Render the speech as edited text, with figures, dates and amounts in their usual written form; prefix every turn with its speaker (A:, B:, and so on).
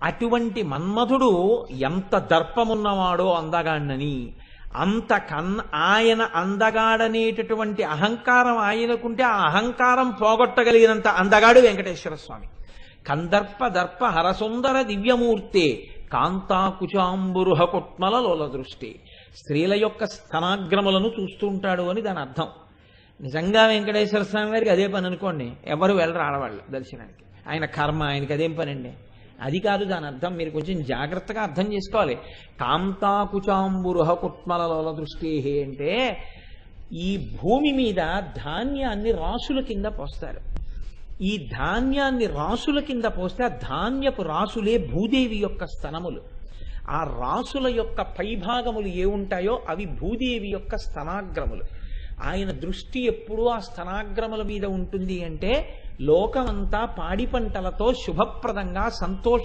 A: అటువంటి మన్మధుడు ఎంత దర్పమున్నవాడో అందగాడినని, అంత ఆయన అందగాడనేటటువంటి అహంకారం ఆయనకుంటే ఆ అహంకారం పోగొట్టగలిగినంత అందగాడు వెంకటేశ్వర స్వామి. కందర్ప దర్ప హరసుందర దివ్యమూర్తే కాంతాకుచాంబురుహ కొట్మలలోల దృష్టి. స్త్రీల యొక్క స్తనాగ్రములను చూస్తూ ఉంటాడు అని దాని అర్థం. నిజంగా వెంకటేశ్వర స్వామి వారికి అదే పని అనుకోండి, ఎవరు వెళ్ళరు ఆడవాళ్ళు దర్శనానికి. ఆయన కర్మ, ఆయనకి అదేం పని అండి. అది కాదు దాని అర్థం, మీరు కొంచెం జాగ్రత్తగా అర్థం చేసుకోవాలి. కాంతాకుచాంబురుహ కుట్మలలోల దృష్టి అంటే ఈ భూమి మీద ధాన్యాన్ని రాసుల కింద పోస్తారు. ఈ ధాన్యాన్ని రాసుల కింద పోస్తే ఆ ధాన్యపు రాసులే భూదేవి యొక్క స్తనములు. ఆ రాసుల యొక్క పైభాగములు ఏ ఉంటాయో అవి భూదేవి యొక్క స్తనాగ్రములు. ఆయన దృష్టి ఎప్పుడూ ఆ స్తనాగ్రముల మీద ఉంటుంది అంటే లోకమంతా పాడి పంటలతో శుభప్రదంగా సంతోష